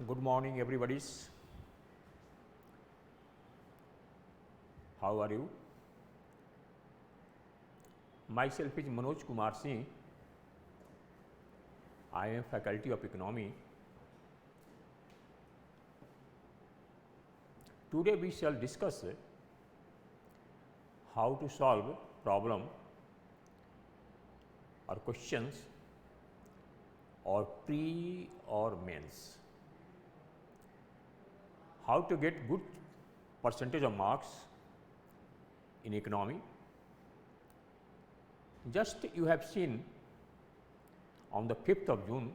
Good morning, everybody. How are you? Myself is Manoj Kumar Singh. I am faculty of economy. Today we shall discuss how to solve problem or questions or pre or mains. How to get good percentage of marks in economy. Just you have seen on the 5th of June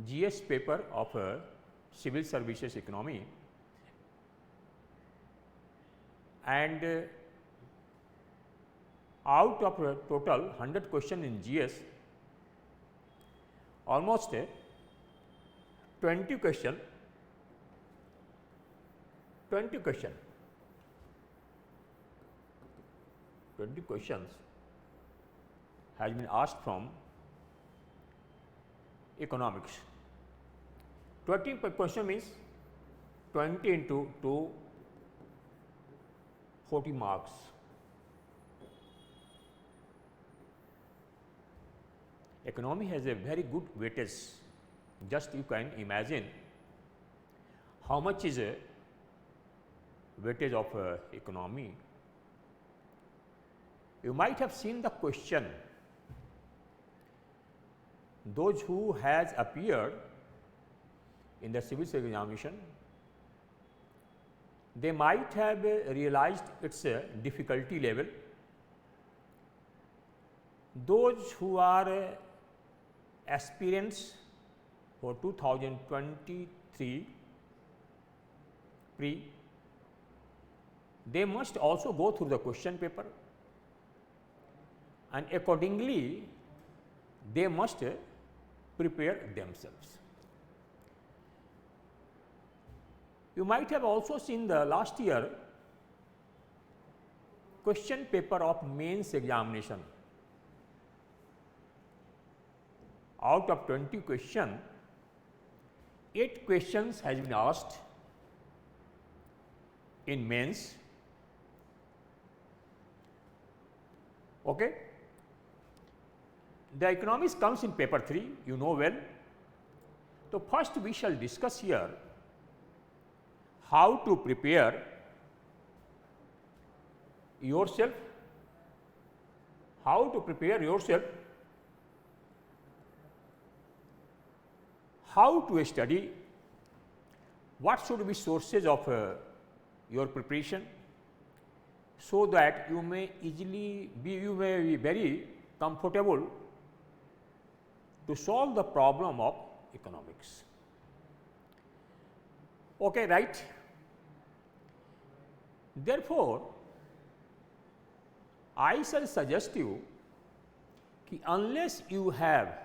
GS paper of civil services economy, and out of a total 100 question in GS, almost 20 questions has been asked from economics. 20 per question means 20 into 2, 40 marks. Economy has a very good weightage. Just you can imagine how much is a weightage of economy. You might have seen the question. Those who has appeared in the civil service examination, they might have realized its difficulty level. Those who are aspirants for 2023 pre, they must also go through the question paper, and accordingly they must prepare themselves. You might have also seen the last year question paper of mains examination. Out of 20 questions, 8 questions has been asked in mains. Okay. The economics comes in paper 3, you know well. So, first we shall discuss here how to prepare yourself, how to study, what should be sources of your preparation, so that you may be very comfortable to solve the problem of economics. Okay, right? Therefore, I shall suggest you कि unless you have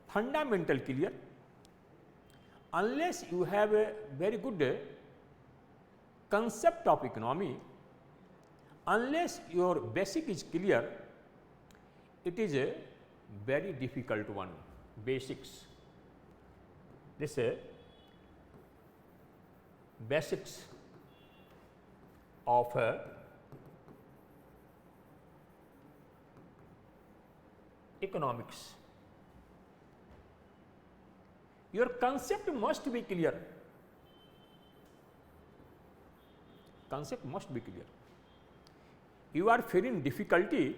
fundamental clear, unless you have a very good concept of economy, unless your basic is clear, it is a very difficult one. Basics. This basics of economics. Your concept must be clear. Concept must be clear. You are feeling difficulty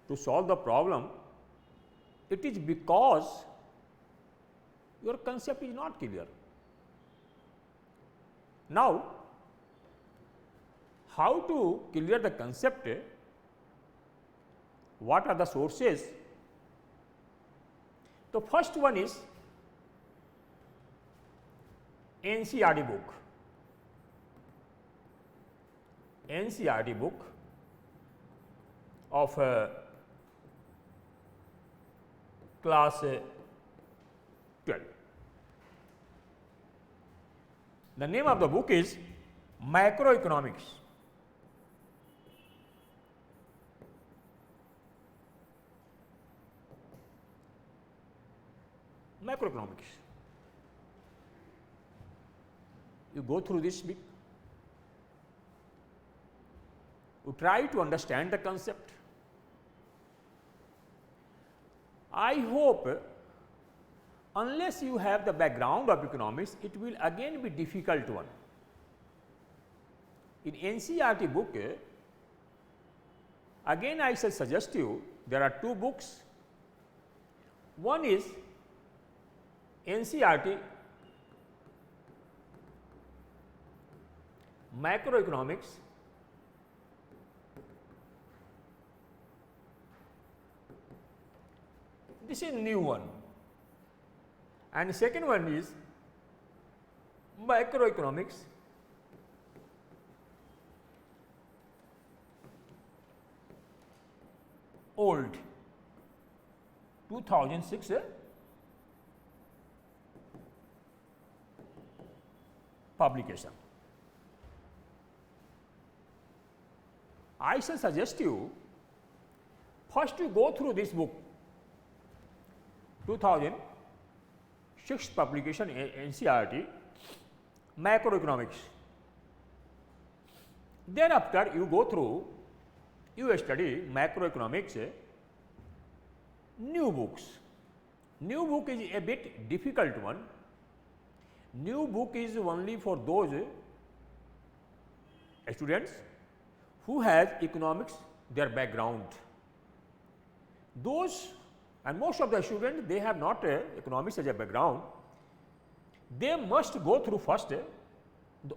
to solve the problem, it is because your concept is not clear. Now, how to clear the concept? What are the sources? The first one is NCERT book. NCERT book of class 12. The name of the book is Macroeconomics. macroeconomics. You go through this book, you try to understand the concept. I hope, unless you have the background of economics, it will again be difficult one. In NCERT book, again I shall suggest you, there are two books. One is NCERT Macroeconomics, this is new one, and second one is Microeconomics, old 2006 publication. I shall suggest you first to go through this book, 2006 publication NCERT Macroeconomics. Thereafter you go through, you study macroeconomics, new books. New book is a bit difficult one. New book is only for those students who has economics their background. Those, and most of the students, they have not economics as a background, they must go through first the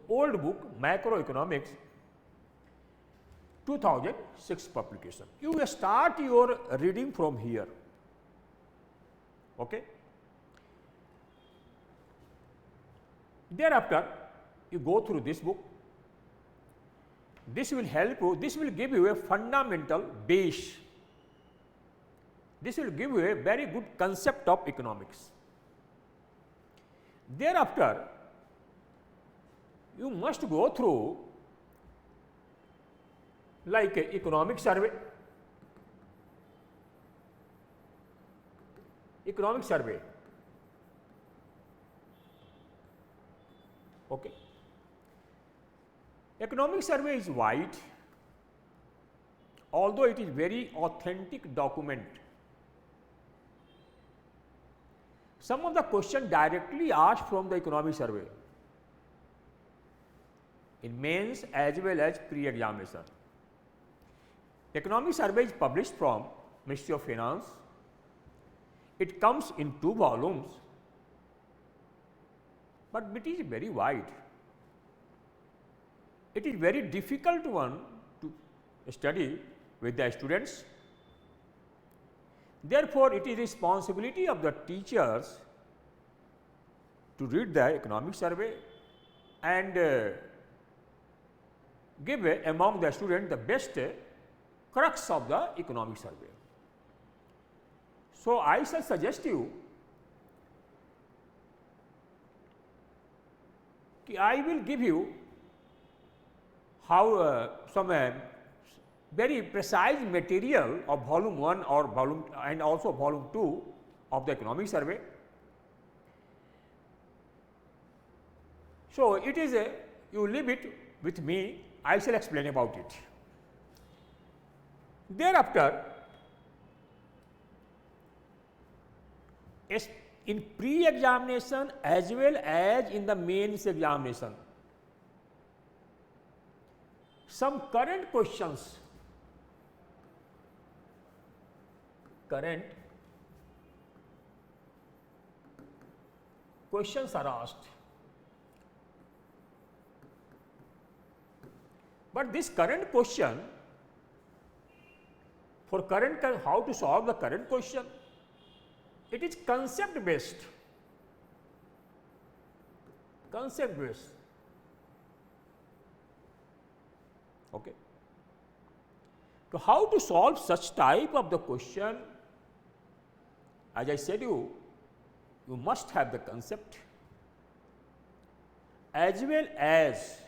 old book Macroeconomics 2006 publication. You will start your reading from here. Okay. Thereafter, you go through this book. This will help you, this will give you a fundamental base. This will give you a very good concept of economics. Thereafter, you must go through like a economic survey. Economic survey. Okay. Economic survey is wide, although it is very authentic document. Some of the questions directly asked from the economic survey in mains as well as pre-examination. Economic survey is published from Ministry of Finance. It comes in 2 volumes, but it is very wide. It is very difficult one to study with the students. Therefore, it is responsibility of the teachers to read the economic survey and give among the students the best crux of the economic survey. So, I shall suggest you I will give you how some very precise material of volume 1 or volume and also volume 2 of the economic survey. So, it is a, you leave it with me, I shall explain about it. Thereafter, in pre-examination as well as in the mains examination, some current questions, are asked. But this current question, for current, how to solve the current question, it is concept based. Concept based. Okay. So, how to solve such type of the question? As I said you must have the concept as well as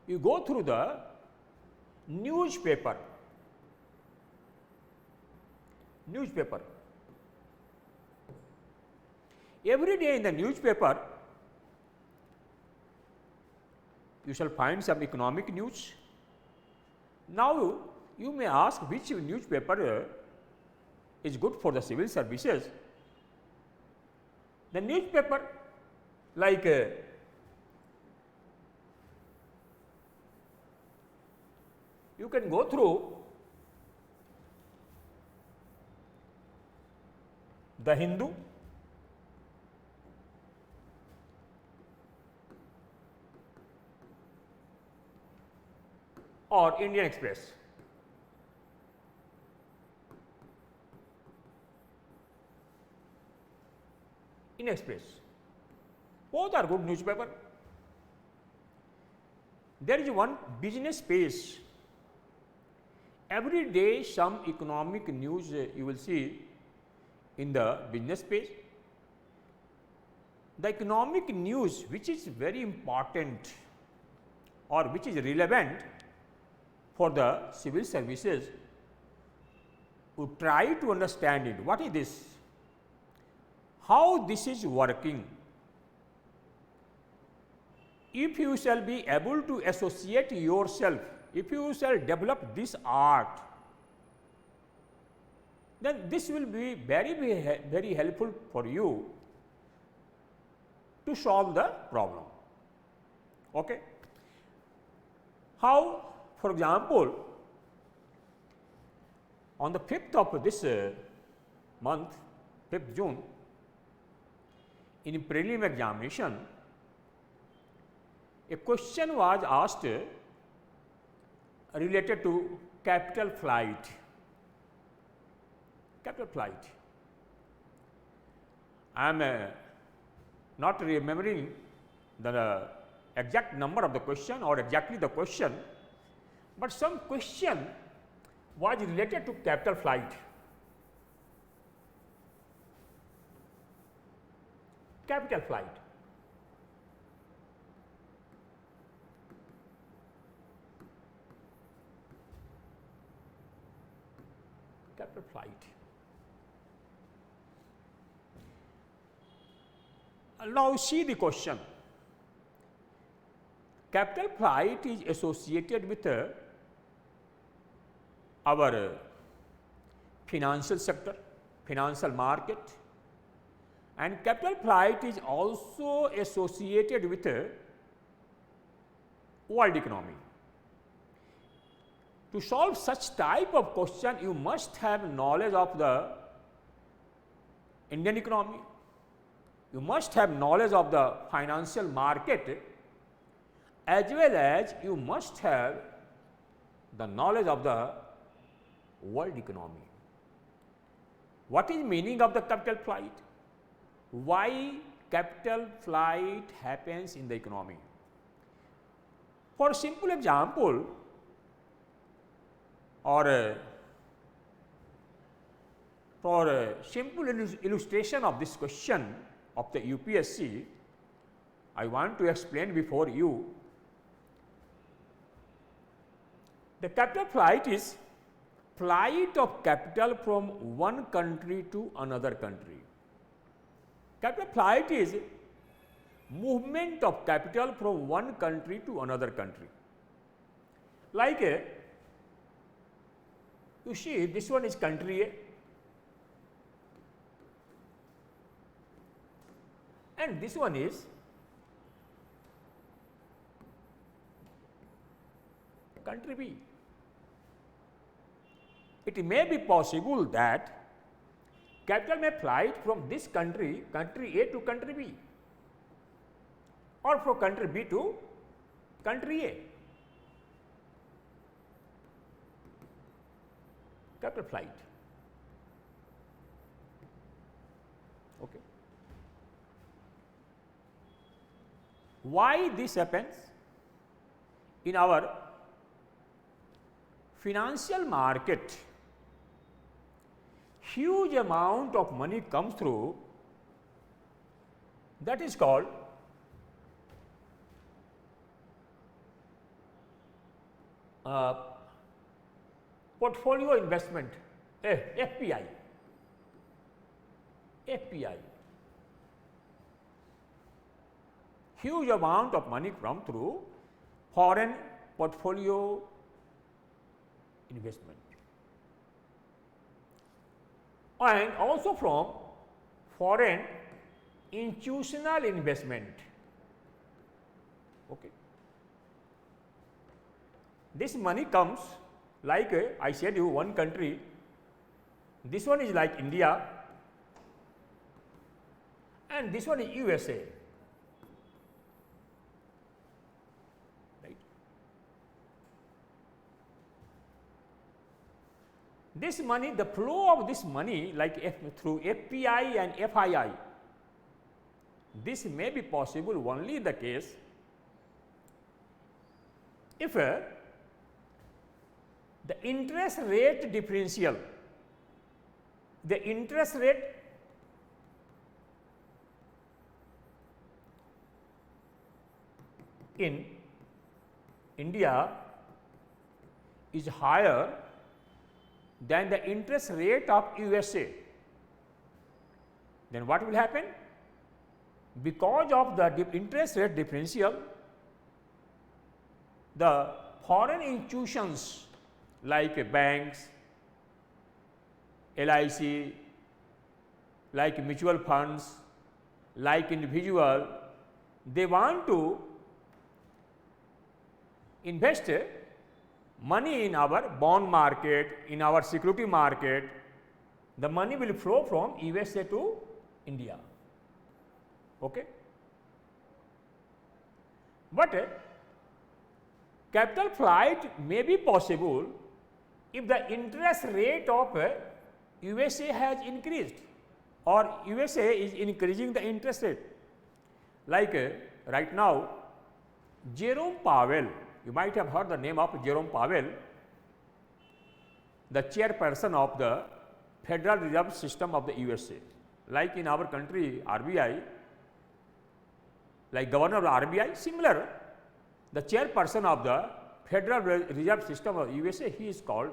you go through the newspaper. every day in the newspaper you shall find some economic news. Now, you may ask which newspaper is good for the civil services. The newspaper like you can go through the Hindu, or Indian Express. In Express, both are good newspaper. There is one business page. Every day some economic news you will see in the business page. The economic news which is very important or which is relevant for the civil services, we try to understand it. What is this? How this is working? If you shall be able to associate yourself, if you shall develop this art, then this will be very helpful for you to solve the problem. Okay? How? For example, on the 5th of this month, 5th June, in prelim examination, a question was asked related to capital flight. Capital flight. I am not remembering the exact number of the question or exactly the question, but some question was related to capital flight. Capital flight. Capital flight. Now see the question. Capital flight is associated with our financial sector, financial market, and capital flight is also associated with world economy. To solve such type of question, you must have knowledge of the Indian economy, you must have knowledge of the financial market, as well as you must have the knowledge of the world economy. What is meaning of the capital flight? Why capital flight happens in the economy? For simple example or for a simple illustration of this question of the UPSC, I want to explain before you. The capital flight is flight of capital from one country to another country. Capital flight is movement of capital from one country to another country. Like you see, this one is country A and this one is country B. It may be possible that capital may fly from this country, country A to country B, or from country B to country A. Capital flight. Okay. Why this happens? In our financial market, huge amount of money comes through, that is called portfolio investment, FPI. FPI. huge amount of money come through foreign portfolio investment and also from foreign institutional investment. Okay. This money comes like I said you one country, this one is like India and this one is USA. Right. This money, the flow of this money like through FPI and FII, this may be possible only in the case if the interest rate differential, the interest rate in India is higher than the interest rate of USA, then what will happen? Because of the interest rate differential, the foreign institutions like banks, LIC, like mutual funds, like individual, they want to invest money in our bond market, in our security market. The money will flow from USA to India. Okay. But capital flight may be possible if the interest rate of USA has increased or USA is increasing the interest rate. Like right now, Jerome Powell, you might have heard the name of Jerome Powell, the chairperson of the Federal Reserve System of the USA. Like in our country, RBI, like governor of the RBI, similar, the chairperson of the Federal Reserve System of USA, he is called,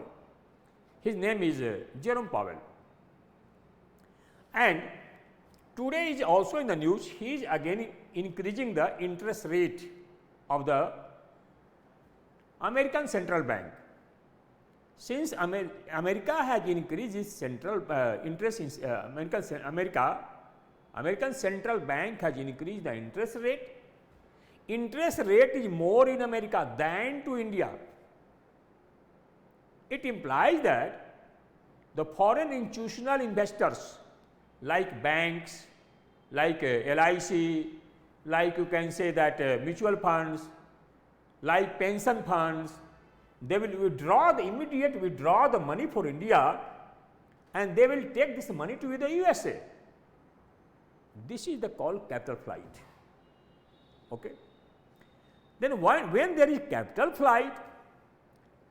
his name is Jerome Powell. And today is also in the news, he is again increasing the interest rate of the American Central Bank. Since America has increased its central interest in American Central Bank has increased the interest rate. Interest rate is more in America than to India. It implies that the foreign institutional investors like banks, like LIC, like you can say that mutual funds, like pension funds, they will immediate withdraw the money for India and they will take this money to the USA. This is the called capital flight. Okay. Then when there is capital flight,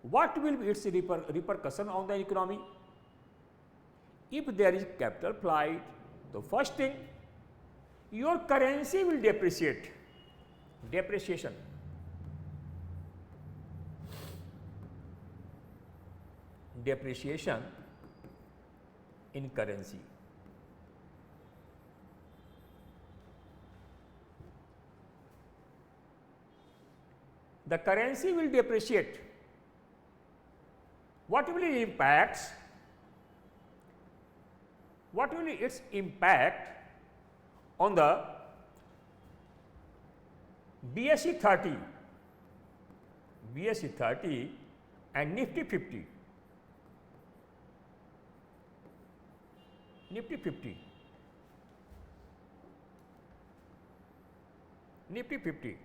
what will be its repercussion on the economy? If there is capital flight, the first thing, your currency will depreciate. Depreciation. Depreciation in currency. The currency will depreciate. What will it impact? What will be its impact on the BSE 30, BSE 30 and Nifty 50? Nifty 50. Nifty 50.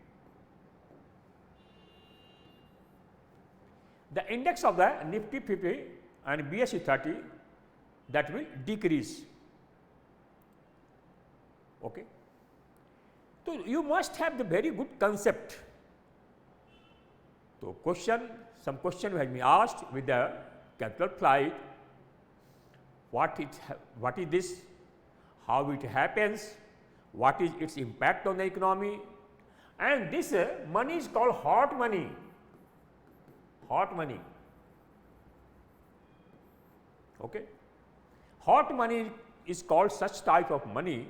The index of the Nifty 50 and BSE 30, that will decrease. Okay. So, you must have the very good concept. So, some question has been asked with the capital flight. What is this? How it happens? What is its impact on the economy? And this money is called hot money. Hot money. Okay. Hot money is called such type of money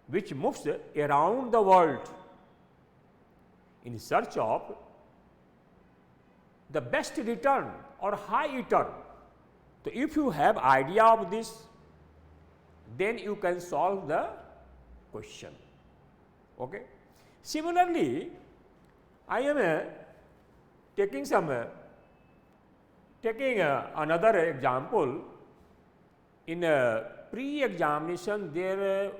which moves around the world. in search of the best return or high return. So, if you have idea of this, then you can solve the question. Okay. Similarly, I am taking another example. In a pre-examination, there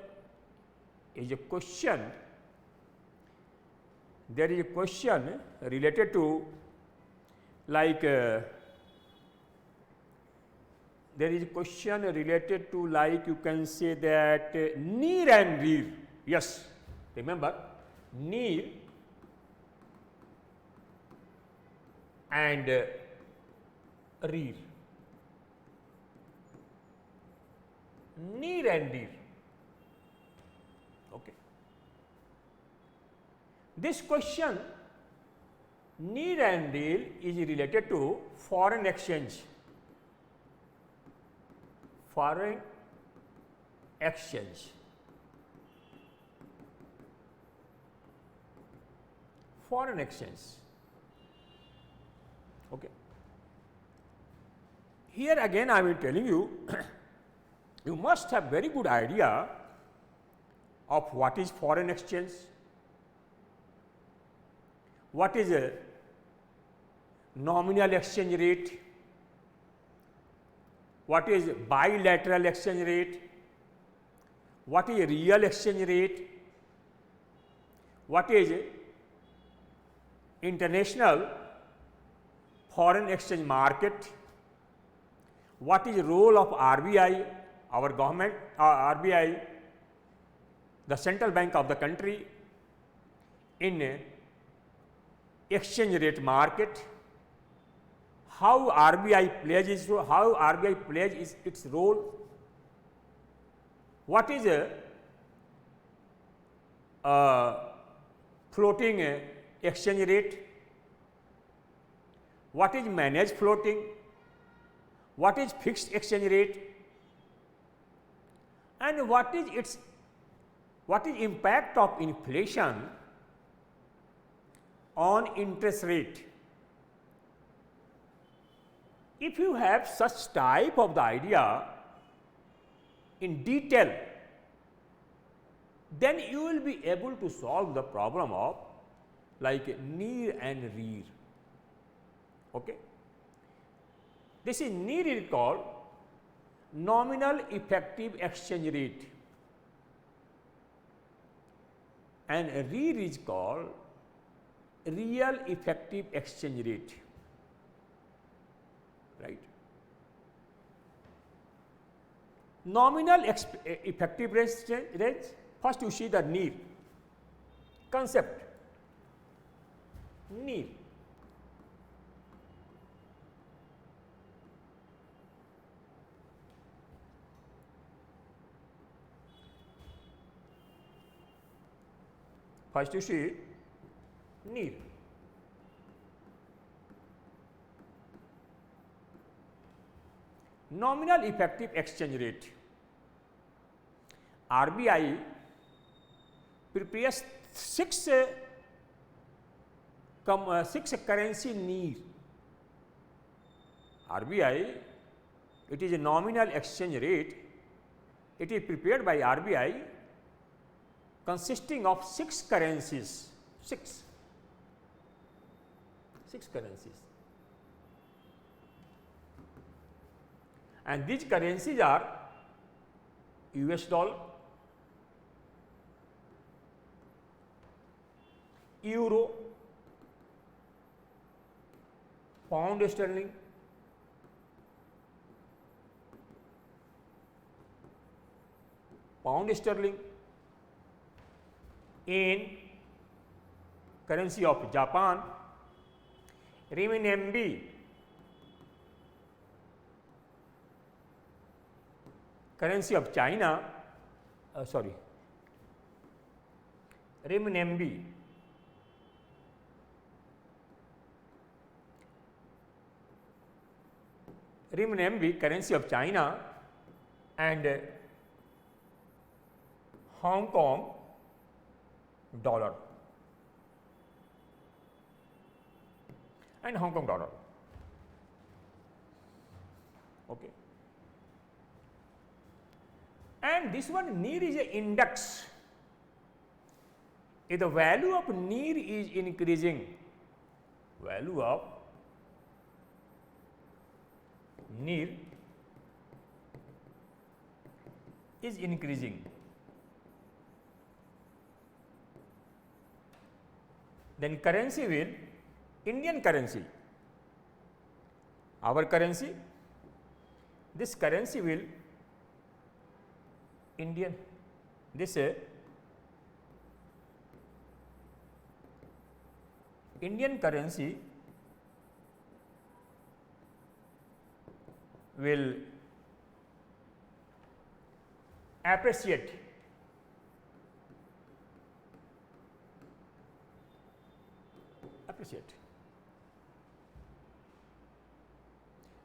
is a question. There is a question related to like you can say that near and rear. Yes, remember near and rear. Near and rear. Okay. This question, near and rear, is related to foreign exchange. Foreign exchange. Foreign exchange. Okay. Here again I am telling you, you must have very good idea of what is foreign exchange, what is a nominal exchange rate, what is bilateral exchange rate, what is real exchange rate, what is international foreign exchange market, what is role of RBI, our government, RBI, the central bank of the country in exchange rate market, how RBI plays its role, what is floating exchange rate, what is managed floating, what is fixed exchange rate, and what is impact of inflation on interest rate. If you have such type of the idea in detail, then you will be able to solve the problem of like near and rear. Okay. This is near is called nominal effective exchange rate and rear is called real effective exchange rate, right. Nominal effective rate, first you see the near concept, near. First you see near. Nominal effective exchange rate. RBI prepares six currency near. RBI, it is a nominal exchange rate. It is prepared by RBI consisting of 6 currencies, 6 currencies, and these currencies are US dollar, euro, pound sterling, yen, currency of Japan, renminbi, currency of China, renminbi, currency of China, and Hong Kong dollar. and Hong Kong dollar. Okay. And this one NIR is an index. If the value of NIR is increasing, value of NIR is increasing, then currency will, Indian currency, our currency, this currency will, Indian, this Indian currency will appreciate.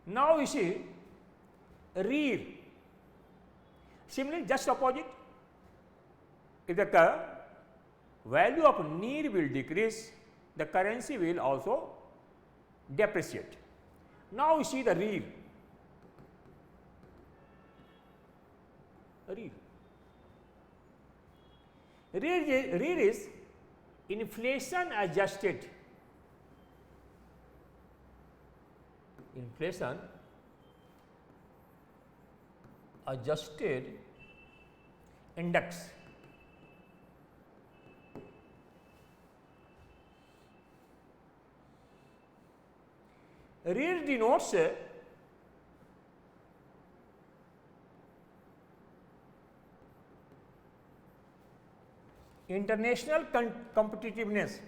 Now you see REER. Similarly, just opposite. If the value of NIR will decrease, the currency will also depreciate. Now you see the REER. REER is inflation adjusted. Inflation adjusted index. REER denotes international competitiveness.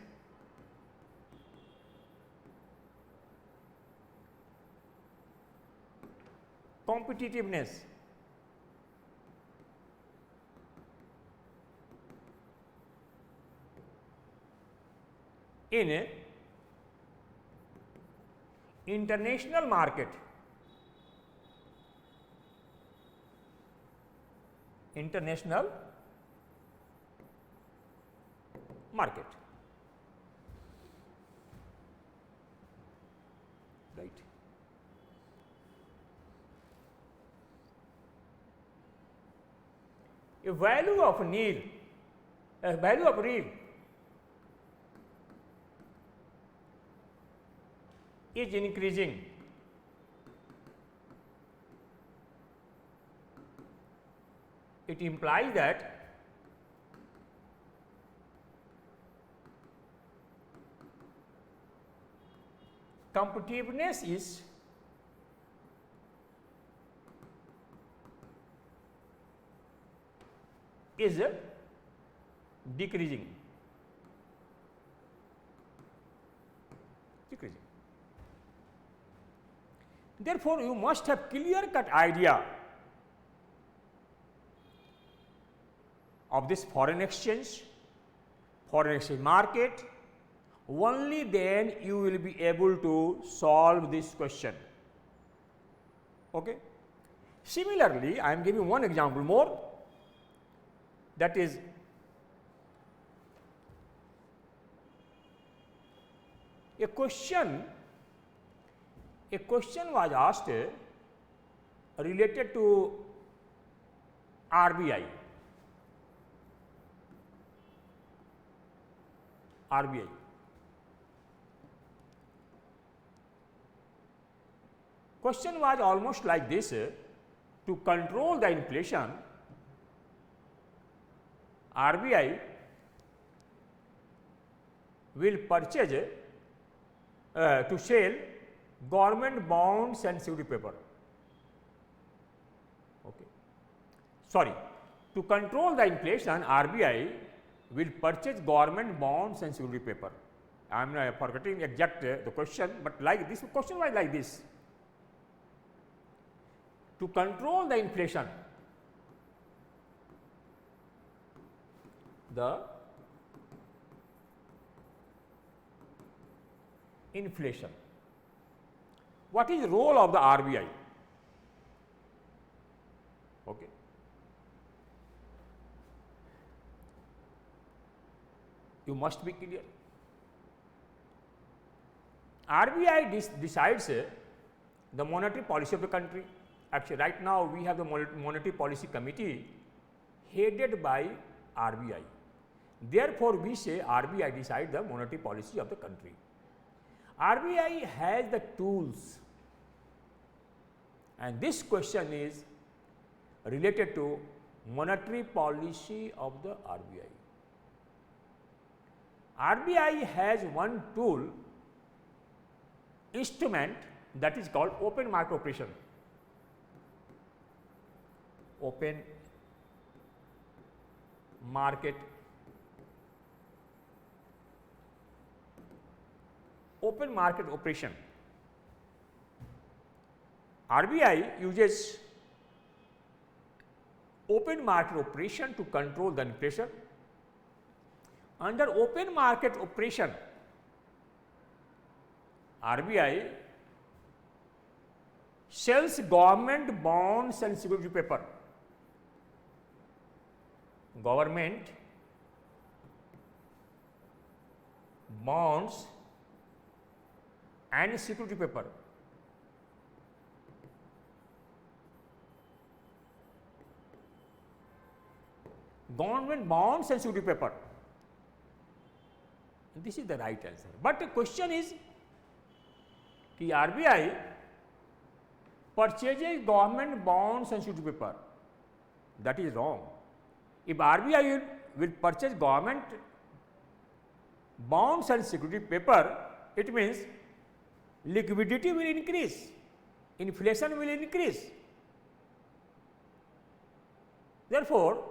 In a international market. Right. A value of NIR, a value of REER is increasing, it implies that competitiveness is decreasing. Therefore, you must have clear-cut idea of this foreign exchange market. Only then you will be able to solve this question. Okay. Similarly, I am giving one example more, that is a question was asked related to RBI. Question was almost like this: to control the inflation, RBI will purchase to sell government bonds and security paper. Okay. Sorry, to control the inflation, RBI will purchase government bonds and security paper. I am forgetting exact the question, but like this question was like this: to control the inflation, what is the role of the RBI? Okay. You must be clear. RBI decides the monetary policy of the country. Actually, right now we have the monetary policy committee headed by RBI. Therefore, we say RBI decides the monetary policy of the country. RBI has the tools, and this question is related to monetary policy of the RBI. RBI has one tool, instrument, that is called open market operation. Open market operation. RBI uses open market operation to control the inflation. Under open market operation, RBI sells government bonds and security paper. Government bonds and security paper. Government bonds and security paper. This is the right answer. But the question is कि RBI purchases government bonds and security paper. That is wrong. If RBI will purchase government bonds and security paper, it means liquidity will increase, inflation will increase. Therefore,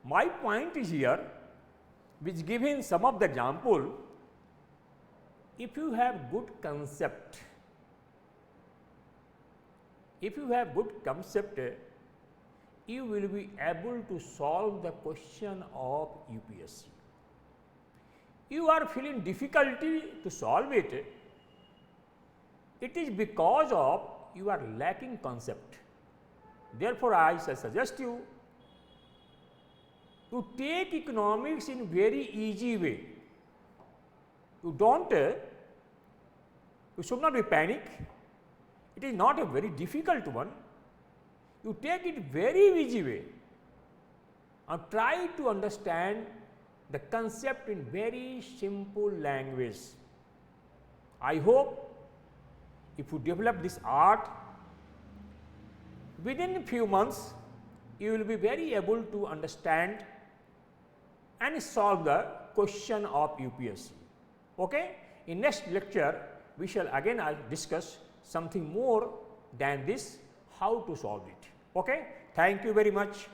my point is here, which given some of the example, if you have good concept, you will be able to solve the question of UPSC. You are feeling difficulty to solve it, it is because of you are lacking concept. Therefore, I shall suggest you to take economics in very easy way. You should not be panic. It is not a very difficult one. You take it very easy way and try to understand the concept in very simple language. I hope if you develop this art, within a few months you will be very able to understand and solve the question of UPSC. Okay? In next lecture, we shall again discuss something more than this, how to solve it. Okay? Thank you very much.